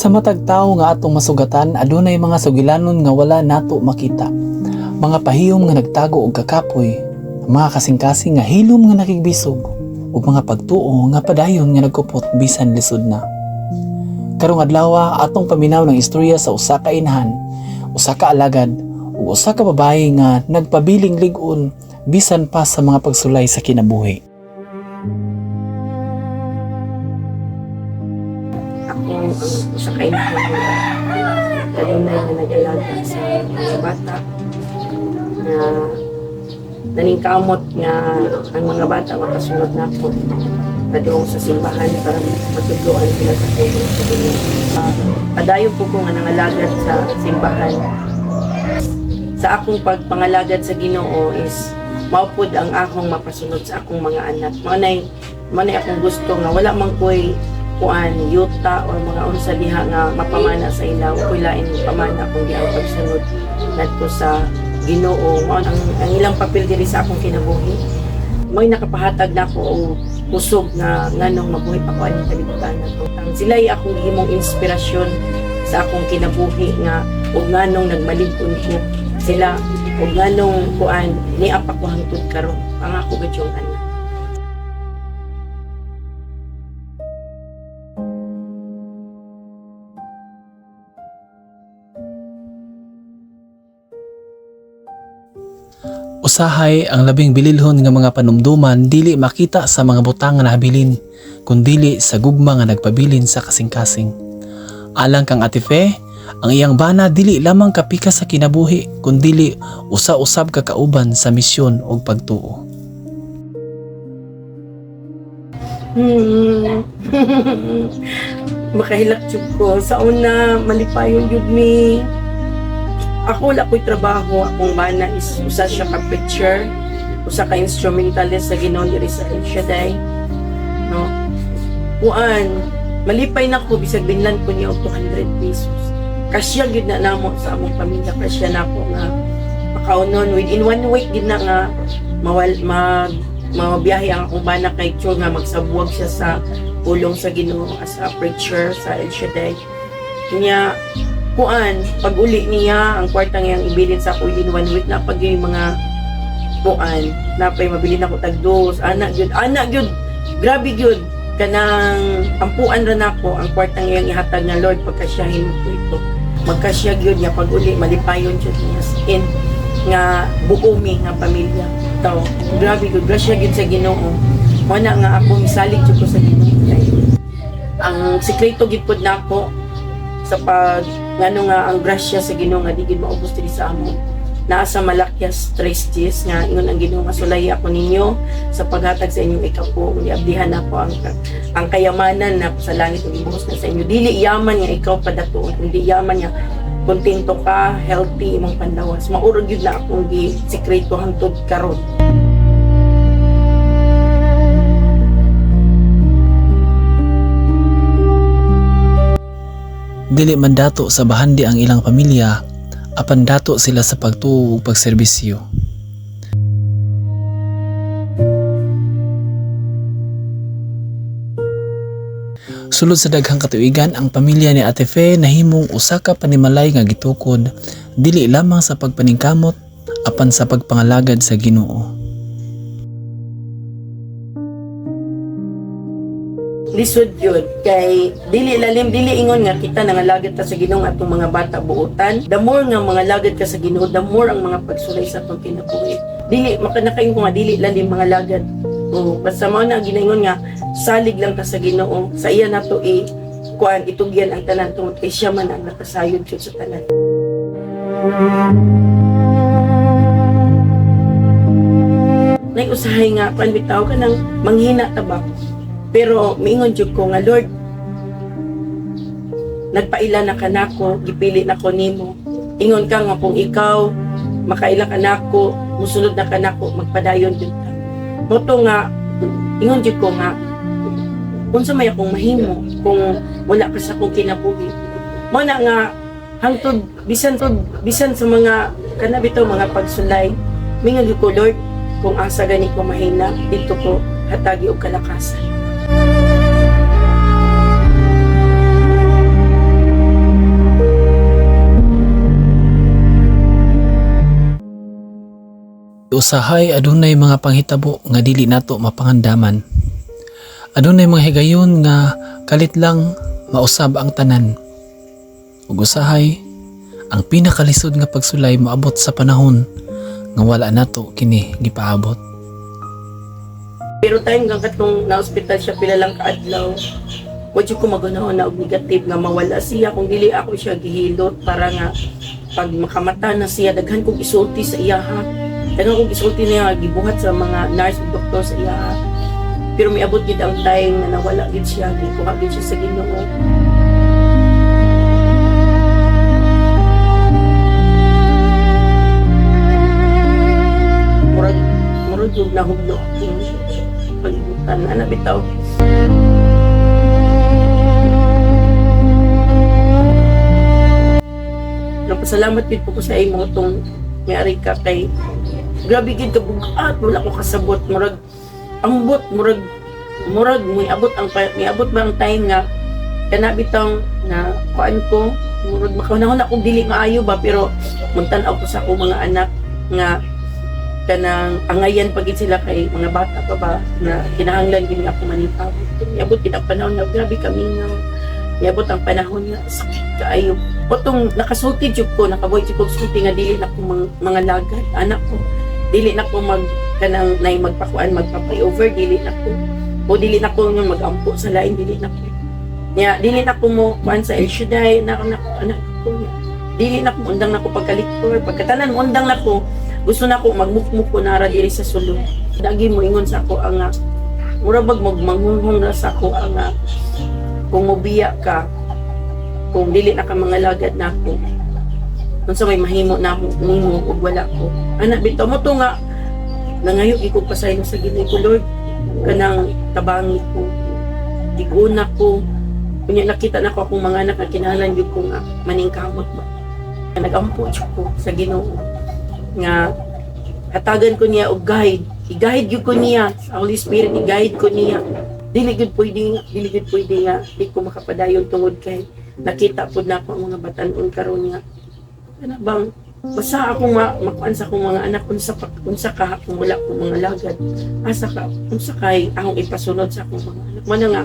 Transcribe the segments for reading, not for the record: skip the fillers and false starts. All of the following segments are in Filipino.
Sa matag tawo nga atong masugatan, adunay mga sugilanon nga wala nato makita. Mga pahiyom nga nagtago og kakapoy, mga kasing-kasing nga hilom nga nakigbisog, ug mga pagtuo nga padayon nga nagkupot bisan lisod na. Karong adlaw atong paminaw ng istorya sa usa ka inahan, usa ka alagad, ug usa ka babae nga nagpabiling lig-on bisan pa sa mga pagsulay sa kinabuhi. Ang usa ka inahan kadunay nga nag-alaga sa mga bata na naningkamot nga ang mga bata makasunod na ako padung sa simbahan para matudloan sila sa tulong sa Ginoo. Padayon po ko nga nangalagad sa simbahan. Sa akong pagpangalagad sa Ginoo is maupod ang akong mapasunod sa akong mga anak. Manay akong gusto nga wala man ko'y yuta o mga unsa diha nga mapamana sa ilaw, ko'y lain pamana kung di ang pagsunod ngadto sa Ginoo. Ang ilang papel diri sa akong kinabuhi, may nakapahatag na ako og kusog nga nganong mabuhi pa ko aning kalibutan nato. Sila'y akong gihimong inspirasyon sa akong kinabuhi nga ug nganong nagmalig-on ko sila ug nganong niya pa ko hangtod karon ang ako gadyong anak. Usahay ang labing bililhon nga mga panumduman dili makita sa mga butang nga nahabilin, kundili sa gugma nga nagpabilin sa kasing-kasing. Alang kang Ate Fe, ang iyang bana dili lamang kapika sa kinabuhi, kundili usa-usab ka kauban sa misyon ug pagtuo. Makahilak jud ko sa una malipayon jud mi. Ako wala ko'y trabaho, akong bana is usa siya ka preacher, usa ka instrumentalist sa Ginoo diri sa El Shaddai. No? Malipay na ko bisag binlan ko niya og 200 pesos. Kasya gyud na namo sa among pamilya, kasya na ko nga makaunon within 1 week gid na nga mabiyahe ang akong bana kay Chol nga magsabuwag siya sa pulong sa Ginoo as a preacher sa El Shaddai. Kanya pag uli niya, ang kwarta ngayang ibilin sa ako in 1 week na pag yung mga napay mabilin ako tagdos, anak gyud, grabe gyud, kanang ampuan ra nako ang kwarta ngayang ihatag nga Lord pagkasyahin mo ko ito. Magkasya gyud niya pag uli, malipayon jud niya in nga buomi nga pamilya. Taw, grabe gyud, grasya gyud sa Ginoo. Wala nga ako misalig jud ko sa Ginoo. Ang sikreto gid pud nako sa pag ngano nga ang grasya sa Ginoo nga di gid maubos diri sa amo. Naa sa Malakias 3:10 nga ingon ang Ginoo nga sulay ako ninyo sa paghatag sa inyong ikapo, niabdihan nako ang kayamanan na sa langit ug ibuhos na sa inyo. Dili yaman nga ikaw padatuon, hindi yaman nga kontento ka, healthy imong panlawas. Maurog gyud na akong sikreto hangtod karon. Dili man dato sa bahandi ang ilang pamilya, apan dato sila sa pagtuo ug pagserbisyo. Sulod sa daghang katuigan, ang pamilya ni Ate Fe nahimong usa ka panimalay nga gitukod dili lamang sa pagpaningkamot apan sa pagpangalagad sa Ginoo. Lisod yun kay dili ingon nga kita nangalagad ta sa Ginoo atong mga bata buotan. The more nga mga lagad ka sa Ginoo, the more ang mga pagsulay sa atong kinabuhi. Dili makanakain ko nga dili lalim mga lagad. Basta mao na ginaingon nga salig lang ta sa Ginoo. Sa iya nato itugyan ang tanan tungod kay siya man ang nakasayod jud sa tanan. Nay usahay nga bitaw ka nang manghina ta ba? Pero miingon jud ko nga Lord, nagpaila na kanako, gipili na ko nimo. Ingon ka nga kung ikaw makaila kanako, musulod na kanako, magpadayon jud ta. Moto nga ingon jud ko nga unsa may akong mahimo kung wala ka sa akong kinabuhi. Mo na nga hangtod bisan sa mga kanabito mga pagsulay, mingon jud ko Lord, kung asa gani ko mahina, dito ko hatagi og kalakasan. Usahay adunay mga panghitabo nga dili nato mapangandaman. Adunay mga higayon nga kalit lang mausab ang tanan. Ug usahay ang pinakalisod nga pagsulay maabot sa panahon nga wala nato kini gipaabot. Pero time nga katong na-hospital siya pila lang kaadlaw, wadyo ko magunahon na og negative nga mawala siya kung dili ako siya gihilot para nga pag makamata na siya daghan kong isulti sa iya ha. Daghan kong isulti niya nga gibuhat sa mga nurse ug doktor sa iya ha. Pero miabot gid ang time na nawala gid siya, gikuha gid siya sa Ginoo. Murag yung nahugno akong palibutan. Ano bitaw? Nagpasalamat din po ko sa imo itong mayari ka kay grabe gid ka bugat, wala ko kasabot. Murag ambot, murag miabot ba ang time nga kana bitaw na kuan ko murag makaunahon ako dili maayo ba pero muntan-aw ko sa akong mga anak nga kanang angayan pagid sila kay mga bata pa ba na kinahanglan gid ako manitaw. Miabot gid ang panahon na grabe kami nga miabot ang panahon nga sakit kaayo. Potong nakasulti jud ko, nakaboy jud ko sulti nga dili na ko mga lagad anak ko. Dili na ko kanang nay magpakuan magpa-over dili na ko o dili na ko yung magampo sa lain dili na ko nya dili na ko mo kuan sa El Shaddai na anak ko nya dili na ko undang na ko pagkaliktor pagkatanan undang na ko gusto na ko magmukmuk ko nara diri sa sulod dagi mo ingon sa ako ang mura bag magmanghunghong na sa ako ang kung mobiya ka kung dili na ka mga lagad na ako kung sa may mahimo na ako nimo ug wala ko anak bitaw mo to nga nangayo iko pasayo sa Ginoo ko Lord kanang tabangi ko diguna ko kunya nakita na ko akong mga anak na kinahanglan gyud ko nga maningkamot ba nagampo jud ko sa Ginoo nga hatagan ko niya og guide i-guide gyud ko niya sa Holy Spirit i-guide ko niya dili gyud pwede nga di ko makapadayon tungod kay nakita pud na ako ang mga batan-on karon nga ana bang basta ako makuan sa akong mga anak unsa ka kung wala ko mga lagad asa ka unsa kay akong ipasunod sa akong mga anak man nga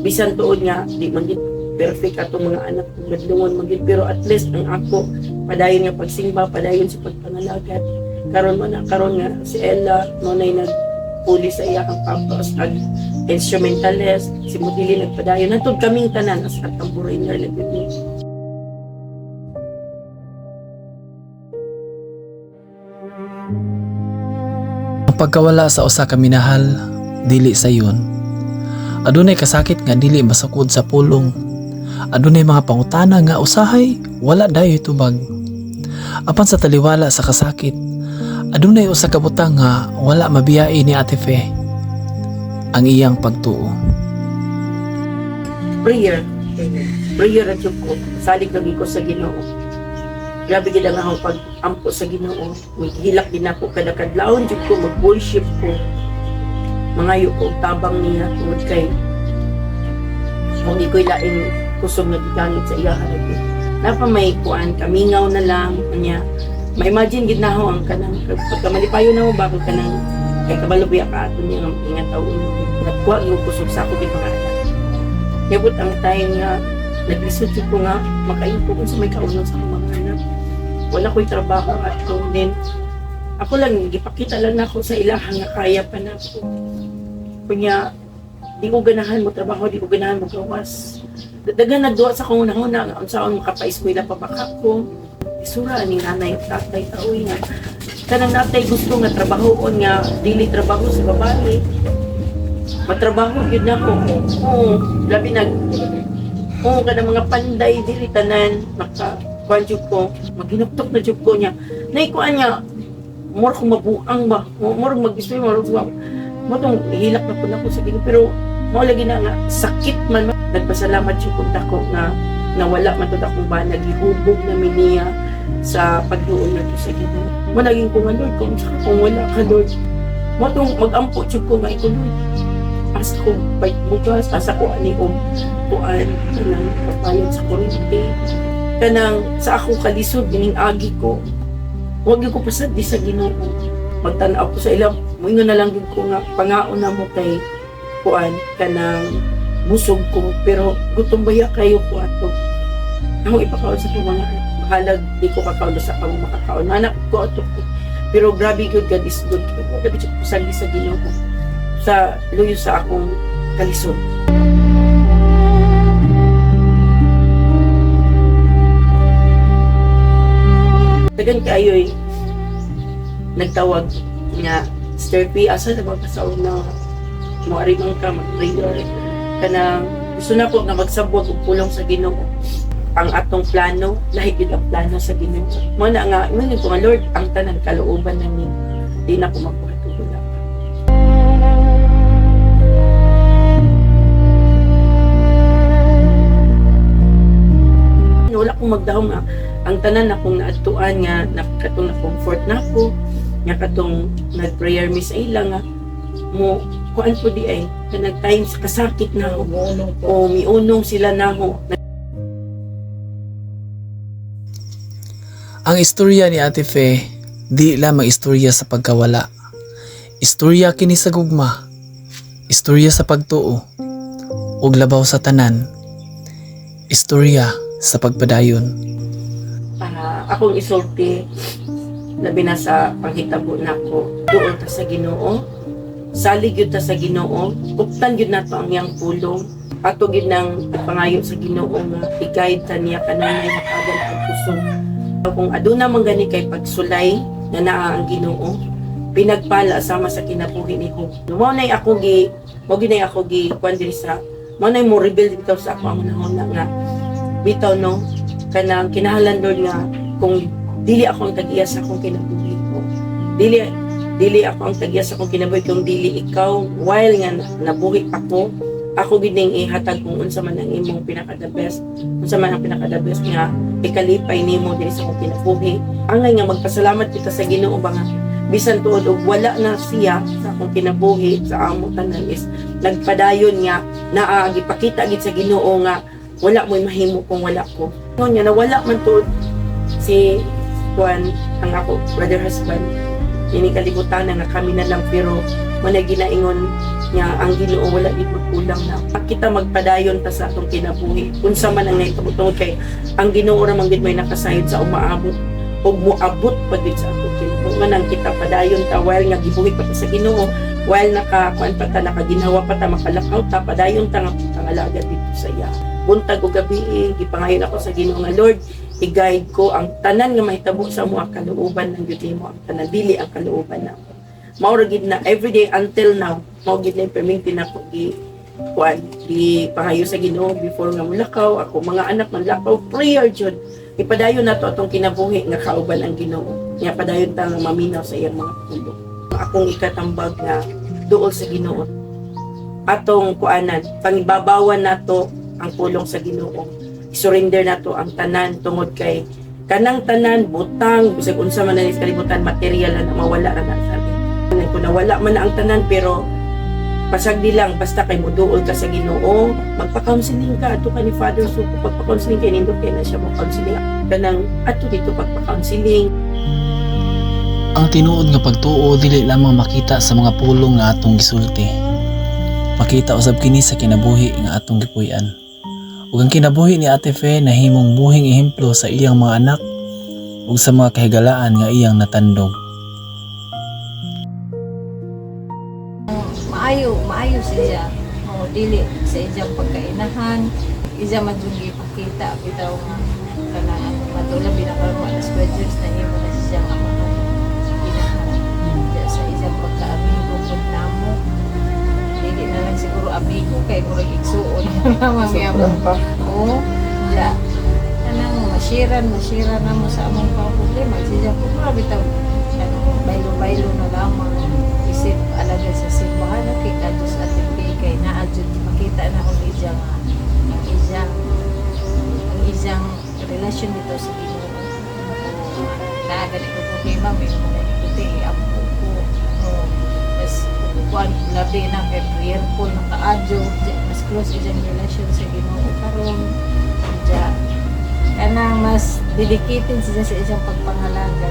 bisan tuod nga di man gid perfect atong mga anak kung gadlungon man gid pero at least ang ako padayon nga pagsimba padayon sa pagpangalagad karon nga si Ella nonay nagpuli sa iya ang papas ag instrumentalist si Mudili nagpadayon natud kaming tanan as tamburin nga lagid. Pagkawala sa usa ka minahal dili sayon adunay kasakit nga dili masukod sa pulong adunay mga pangutana nga usahay wala dayoy tubag apan sa taliwala sa kasakit adunay usa ka butang nga wala mabiyai ni Ate Fe ang iyang pagtuo. Prayer at yung ko salig lagi ko sa Ginoo. Grabe gid ang akong pag-ampo sa Ginoo. Hilak din ako kada kadlawon jud ko mag-worship ko. Mangayo ko tabang niya tungod kay kung di ko ilain kusog na gigamit sa iya halagi. Napa may kuan kamingaw na lang niya. Ma-imagine gid na ho ang kanang pagkamalipayo na mo ba kung kanang kay kabalubiya ka ato niya nga ingat tawon. Nagkuha yung kusog sa ako gid mga anak. Yabot ang time nga naglisod ko nga makaimpo ko sa may kaunon sa mga anak. Wala ko'y trabaho at home din. Ako lang, gipakita lang ako sa ilaha nga kaya pa na ako. Kunya, di ko ganahan mo trabaho, di ko ganahan mo gawas. Dagan nagduwa sa kong unang-una, ang saan makapa-eskwela pa baka ko. Isura, ni nanay at tatay taoy nga. Kanang natay gusto nga trabahoon nga, dili trabaho sa babae. Matrabaho yun na ako. Oo, labi oo, kanang mga panday, dili tanan, kuan jud ko maginuptok na jud ko niya nay kuan niya more kung mabuang ba more mag-isip mo tong hilak na pud ako sa Ginoo pero mo lagi na nga sakit man nagpasalamat jud ko dako nga nawala man tud akong ba nagihubog na niya sa pagduol nato sa Ginoo mo naging ko nga Lord kung wala ka Lord mo tong mag-ampo jud ko nga ikaw Lord asa ko bait bukas asa ko ani og kuan kanang papayag sa kuryente kanang sa ako kalisod gining agi ko wag ko pasad di sa Ginoo magtanaw ko sa ilang moingon na lang gid ko nga pangaon na mo kay kuan kanang busog ko pero gutom baya kayo ko ato ako ipakaon sa akong mga bahalag di ko kakaon sa akong makakaon anak ko ato pero grabe good God is good grabe siya pusagi sa Ginoo sa luyo sa akong kalisod. Dagan kayo'y nagtawag nga Sir P, asa na ba kasaon na maari man ka mag-prayer ka na gusto na ko nga magsabwag og pulong sa Ginoo ang atong plano lahi gid ang plano sa Ginoo mo na nga ingon ko nga Lord ang tanan kalooban na ni di na ko magpatuloy wala akong magdahom nga ang tanan akong naadtuan nga nakatong na-comfort na ako nga katong nag-prayer mi sa ila nga mo kuan po di ay nagtayong sa kasakit na ako o miunong sila na ako. Ang istorya ni Ate Fe, di lamang istorya sa pagkawala. Istorya kini sa gugma. Istorya sa pagtuo. Ug labaw sa tanan. Istorya sa pagpadayon. Akong isulti labi na sa panghitabo nako duol ta sa Ginoo salig gyud ta sa Ginoo kuptan gyud nato ang iyang pulong ato gyud nang pangayo sa Ginoo nga i-guide ta niya kanunay makagan ang puso kung aduna man gani kay pagsulay na naa ang Ginoo pinagpala sama sa kinabuhi ni Job mao nay ako gi kuan diri sa mao nay mo rebuild bitaw sa ako ang nahuna nga bitaw no kanang kinahanglan Lord nga kung dili ako ang tag-iya sa akong kinabuhi ko dili ako ang tag-iya sa akong kinabuhi kung dili ikaw while nga nabuhi ako gid ning ihatag kung unsa man ang imong pinaka-the best nga ikalipay nimo diri sa akong kinabuhi angay nga magpasalamat kita sa Ginoo ba nga bisan tuod og wala na siya sa akong kinabuhi sa amo tanan is nagpadayon nga naa gipakita gid sa Ginoo nga wala mo'y mahimo kung wala ko nga nawala man tuod si Juan ang ako brother husband ini kalibutan nga kami na lang pero wala ginaingon nga ang Ginoo wala gid magkulang na kita magpadayon ta sa atong kinabuhi unsa man ang naitungod kay ang Ginoo ra man gid may nakasayod sa umaabot ug moabot pa gid sa atong kinabuhi man ang kita padayon ta while nga gibuhi pa ta sa Ginoo while nakakuan pa ta nakaginhawa pa ta makalakaw ta padayon ta nga pangalaga dito sa iya buntag ug gabi gipangayon ako sa Ginoo nga Lord i-guide ko ang tanan nga mahitabo sa mo ang kalooban ng Diyos mo ang tanan dili ang kalooban na mao ra gid na everyday until now mao gid na perminti na ko di pangayo sa Ginoo before nga mulakaw ako mga anak man lakaw prayer jud ipadayon nato atong kinabuhi nga kauban ang Ginoo nga padayon ta nga maminaw sa iyang mga pulong akong ikatambag nga duol sa Ginoo atong kuanan pangibabawan nato ang pulong sa Ginoo surrender nato ang tanan tungod kay kanang tanan butang bisag unsa man na kalibutan material na mawala ra na sa atin kung nawala man na ang tanan pero pasagdi lang basta kay moduol ka sa Ginoo magpa-counseling ka ato ka ni Father so pagpa-counseling kay nindot kay na siya mo counseling kanang ato dito pagpa-counseling ang tinuod nga pagtuo dili lamang makita sa mga pulong nga atong gisulti makita usab kini sa kinabuhi nga atong gipuy-an ug ang kinabuhi ni Ate Fe nahimong buhing ehemplo sa iyang mga anak ug sa mga kahigalaan nga iyang natandog. Maayo siya. O dili sa iyang pagkainahan, iya man jud gipakita bitaw kanang matulad binakaroon na squadrons na imo na siya nga inahan. Sa iyang pagka-amigo pud namo. Dili na lang siguro amigo kay murag igsuon naman gyapon pa. Oo. Ya. Kanang masiran na mo sa among problema. Siya ko grabe taw. Ano, baylo na lamang isip alaga sa simbahan kay kadtos at kay naadjud makita na kung ang relasyon nito sa Ginoo. Naagad ko problema may mga ikuti ang puko. Kuan labi na kay prayerful nakaadyo mas close iyang relasyon sa Ginoo karon ja kanang mas dedicated siya sa isang pagpangalaga.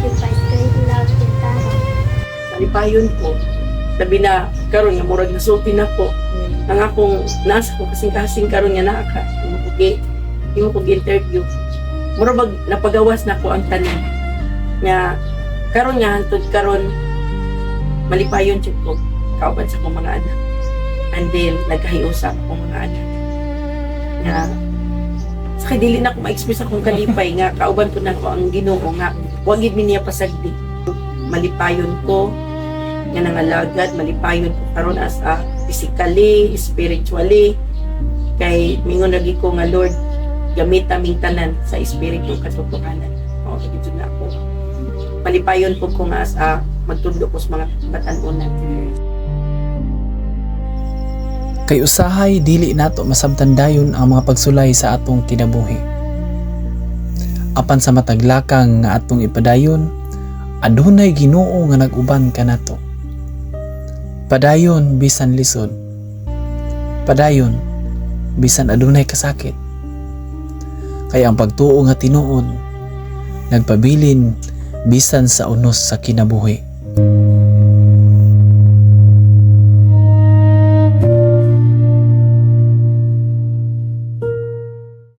sacrifice kay love kita. Malipayon ko. Sabi na, karon nga murag nasulti na ko. Ang akong nasa ko kasing-kasing karon nga naka. Imo ko interview. Murag napagawas na ko ang tanim. Nga karon nga hangtod karon malipayon jud ko kauban sa akong mga anak. And then nagkahiusap akong mga anak. Nga sa dili na ko ma-express akong kalipay nga kauban ko na ko ang Ginoo nga wa gid mi niya pasagdi. Malipayon ko nga nangalagad, malipayon ko karon as a physically, spiritually, kay mingon lagi ko nga Lord, gamit aming tanan sa espiritu katotohanan. Mao gid na ako. Malipayon po ko nga as a magtudlo ko sa mga batan-unan. Kay usahay dili nato masabtan dayon ang mga pagsulay sa atong kinabuhi. Apan sa mataglakang nga atong ipadayon, adunay Ginoo nga nag-uban kanato. Padayon bisan lisod. Padayon bisan adunay kasakit. Kaya ang pagtuo nga tinuod nagpabilin bisan sa unos sa kinabuhi.